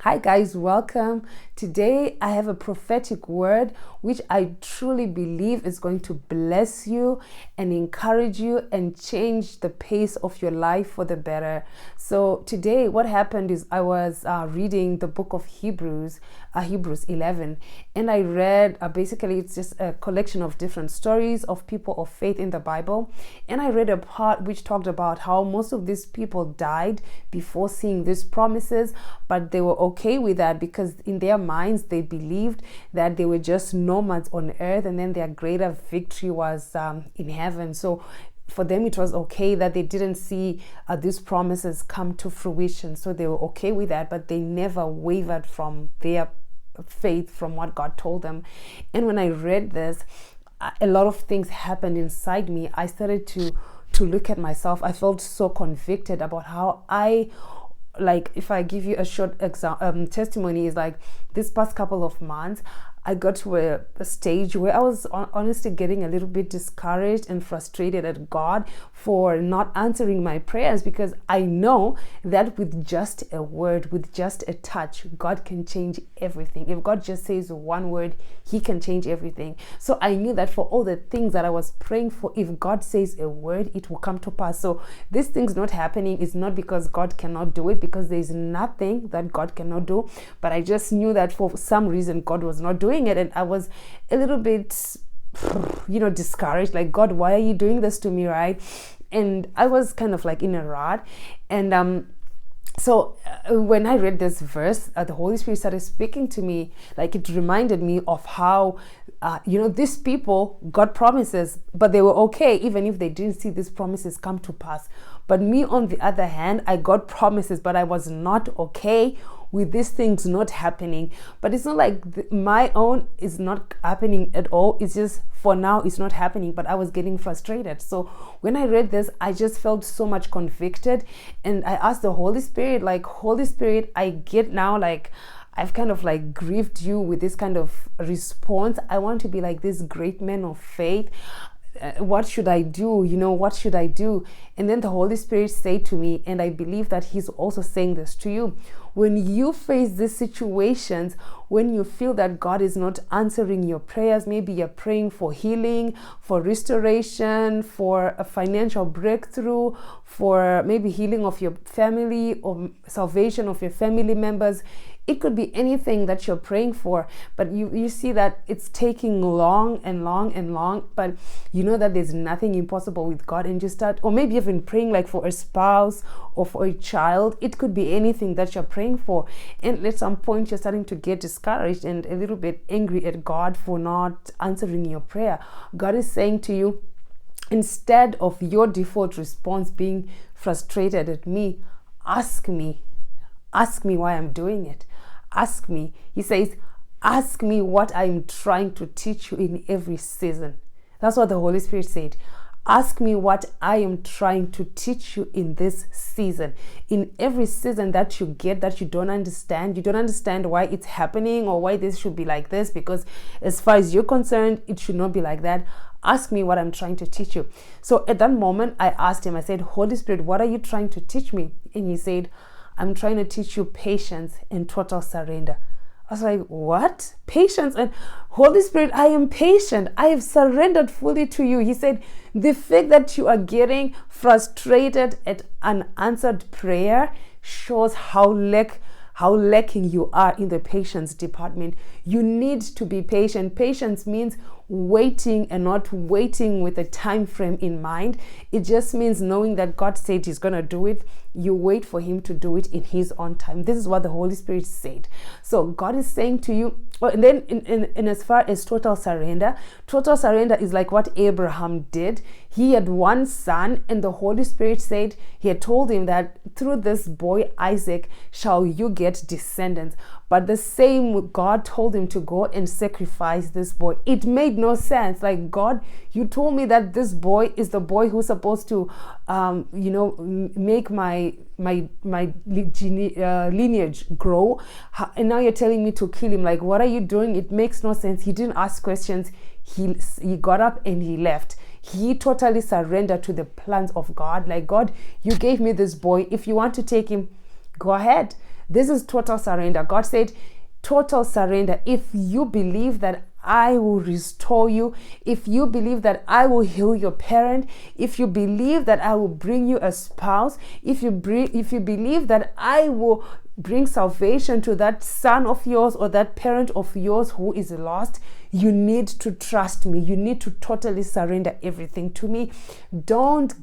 Hi guys, welcome. Today I have a prophetic word which I truly believe is going to bless you and encourage you and change the pace of your life for the better. So today what happened is I was reading the book of Hebrews 11, and I read basically it's just a collection of different stories of people of faith in the Bible, and I read a part which talked about how most of these people died before seeing these promises, but they were okay with that because in their minds they believed that they were just nomads on earth and then their greater victory was in heaven. So for them it was okay that they didn't see these promises come to fruition, so they were okay with that, but they never wavered from their faith, from what God told them. And when I read this, a lot of things happened inside me. I started to look at myself. I felt so convicted about how if I give you a short testimony, is like this past couple of months I got to a stage where I was honestly getting a little bit discouraged and frustrated at God for not answering my prayers, because I know that with just a word, with just a touch, God can change everything. If God just says one word, He can change everything. So I knew that for all the things that I was praying for, if God says a word, it will come to pass. So this thing's not happening. It's not because God cannot do it, because there's nothing that God cannot do. But I just knew that for some reason God was not doing it, and I was a little bit discouraged, like, God, why are you doing this to me, right? And I was kind of like in a rut. And so when I read this verse, the Holy Spirit started speaking to me. Like, it reminded me of how these people got promises, but they were okay even if they didn't see these promises come to pass. But me, on the other hand, I got promises, but I was not okay with these things not happening. But it's not like my own is not happening at all. It's just for now it's not happening, but I was getting frustrated. So when I read this, I just felt so much convicted, and I asked the Holy Spirit, like, Holy Spirit, I get now, like, I've kind of like grieved you with this kind of response. I want to be like this great man of faith. What should I do? What should I do? And then the Holy Spirit said to me, and I believe that He's also saying this to you, when you face these situations, when you feel that God is not answering your prayers, maybe you're praying for healing, for restoration, for a financial breakthrough, for maybe healing of your family or salvation of your family members. It could be anything that you're praying for, but you see that it's taking long and long and long, but you know that there's nothing impossible with God, and you start, or maybe even praying like for a spouse or for a child. It could be anything that you're praying for, and at some point you're starting to get discouraged and a little bit angry at God for not answering your prayer. God is saying to you, instead of your default response being frustrated at me, ask me why I'm doing it. Ask me. He says, ask me what I'm trying to teach you in every season. That's what the Holy Spirit said. Ask me what I am trying to teach you in this season. In every season that you get that you don't understand why it's happening or why this should be like this, because as far as you're concerned, it should not be like that. Ask me what I'm trying to teach you. So at that moment, I asked Him, I said, Holy Spirit, what are you trying to teach me? And He said, I'm trying to teach you patience and total surrender. I was like, what? Patience? And Holy Spirit, I am patient. I have surrendered fully to you. He said, the fact that you are getting frustrated at unanswered prayer shows how lacking you are in the patience department. You need to be patient. Patience means waiting, and not waiting with a time frame in mind. It just means knowing that God said He's going to do it. You wait for Him to do it in His own time. This is what the Holy Spirit said. So God is saying to you, and then in as far as total surrender is like what Abraham did. He had one son, and the Holy Spirit said, He had told him that through this boy Isaac shall you get descendants. But the same God told him to go and sacrifice this boy. It made no sense. Like, God, you told me that this boy is the boy who's supposed to make my lineage grow, and now you're telling me to kill him. Like, what are you doing? It makes no sense. He didn't ask questions. He got up and he left. He totally surrendered to the plans of God. Like, God, you gave me this boy. If you want to take him, go ahead. This is total surrender. God said, total surrender. If you believe that I will restore you, if you believe that I will heal your parent, if you believe that I will bring you a spouse, if you believe that I will bring salvation to that son of yours or that parent of yours who is lost, you need to trust me. You need to totally surrender everything to me. Don't get